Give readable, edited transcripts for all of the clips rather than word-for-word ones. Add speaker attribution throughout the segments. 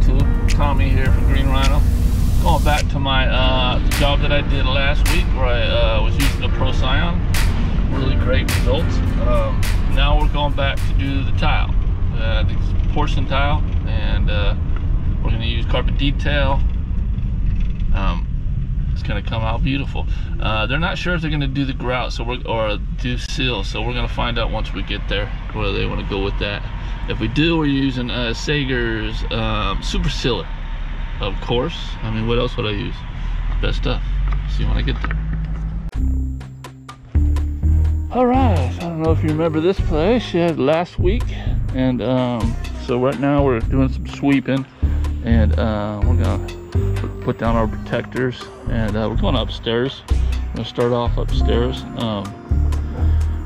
Speaker 1: YouTube. Tommy here from Green Rhino. Going back to my job that I did last week where I was using the Pro Scion. Really great results. Now we're going back to do the tile. The porcelain tile, and we're going to use carpet detail. It's going to come out beautiful. They're not sure if they're going to do the grout or do seal, so we're going to find out once we get there whether they want to go with that. If we do, we're using Sager's Super Sealer, of course. I mean, what else would I use? Best stuff. See when I get there. All right, I don't know if you remember this place. Yeah, last week, and so right now we're doing some sweeping, and we're gonna put down our protectors, and we're going upstairs. I'm gonna start off upstairs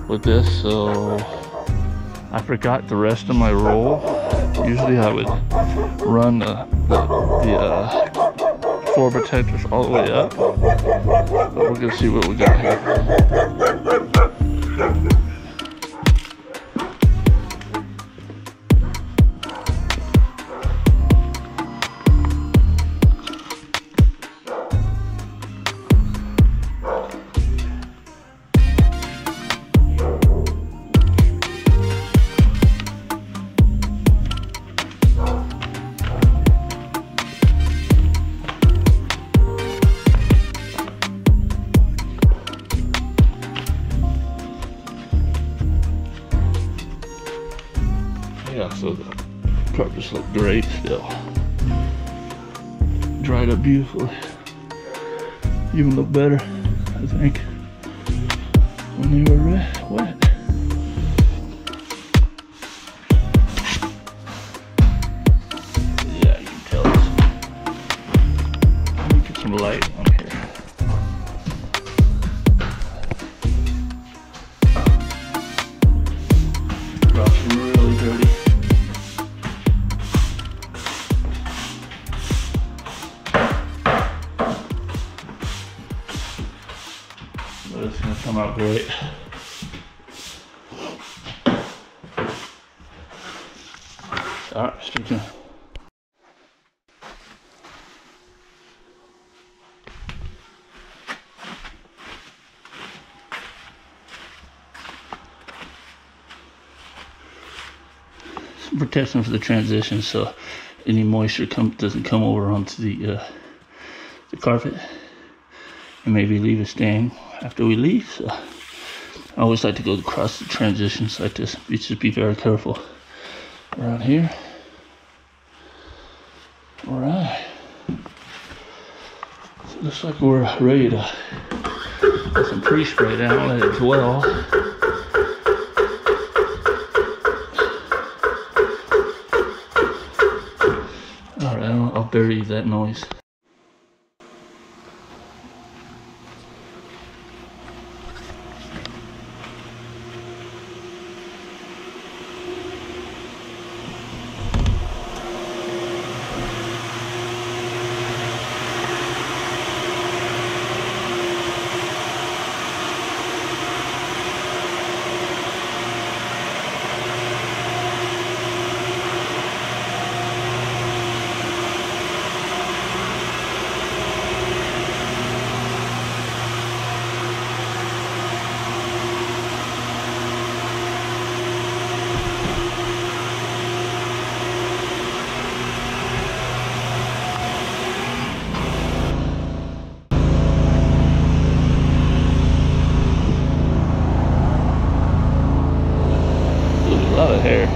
Speaker 1: with this. So I forgot the rest of my roll. Usually I would run the floor protectors all the way up, but we're gonna see what we got here. Yeah, so the carpets look great still. Dried up beautifully. Even look better, I think, when they were wet. Yeah, you can tell this. Let me get some light on here. Rock's really dirty. But it's gonna come out great. All right, stay tuned. Some protection for the transition, so any moisture doesn't come over onto the carpet and maybe leave a stain after we leave. So I always like to go across the transitions like this. You just be very careful around here. All right, so it looks like we're ready to put some pre-spray down on it as well. All right, I'll bury that noise. A lot of hair.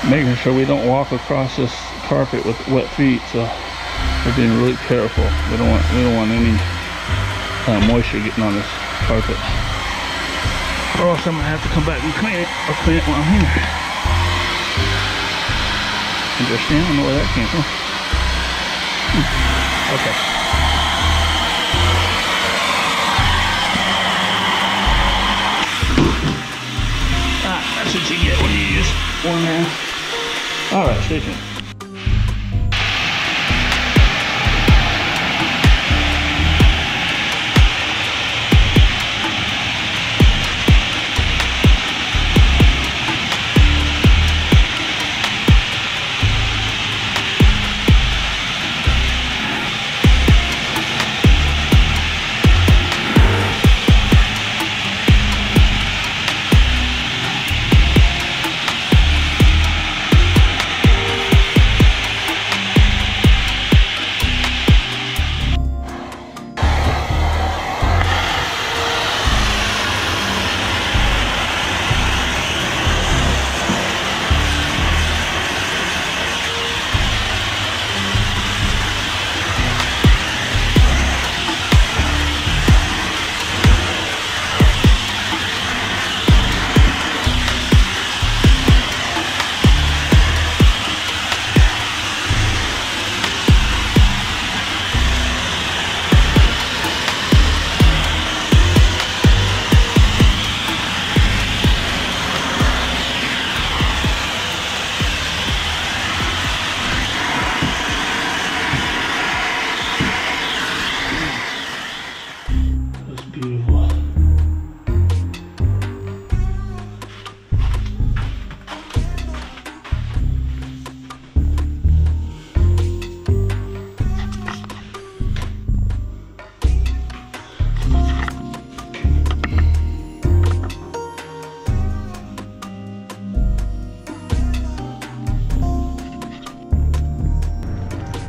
Speaker 1: Making sure we don't walk across this carpet with wet feet, so we're being really careful. We don't want any moisture getting on this carpet. Or else I'm gonna have to come back and clean it, or clean it while I'm here. Understand? I don't know where that came from. Okay. That's what you get when you use man. All right, stay tuned.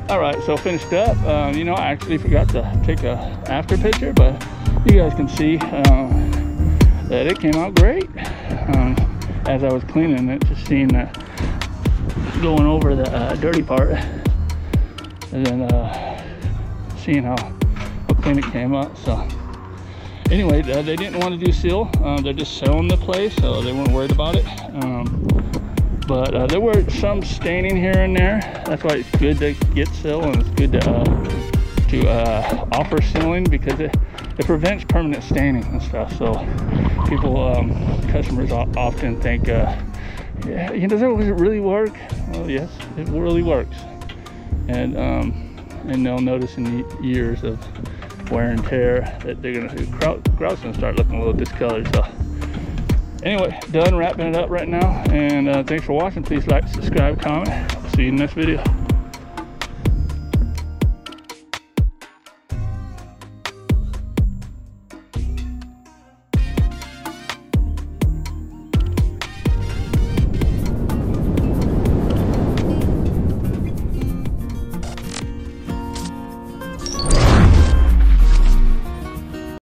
Speaker 1: All right, so finished up. You know, I actually forgot to take a after picture, but you guys can see that it came out great. As I was cleaning it, just seeing that going over the dirty part, and then seeing how clean it came up. So anyway, they didn't want to do seal. They're just selling the place, so they weren't worried about it. But there were some staining here and there. That's why it's good to get seal, and it's good to offer sealing, because it prevents permanent staining and stuff. So people, customers often think, yeah, does it really work? Well, yes, it really works. And they'll notice in the years of wear and tear that they're gonna, grout's gonna start looking a little discolored. So anyway, done wrapping it up right now, and thanks for watching. Please like, subscribe, comment. See you in the next video.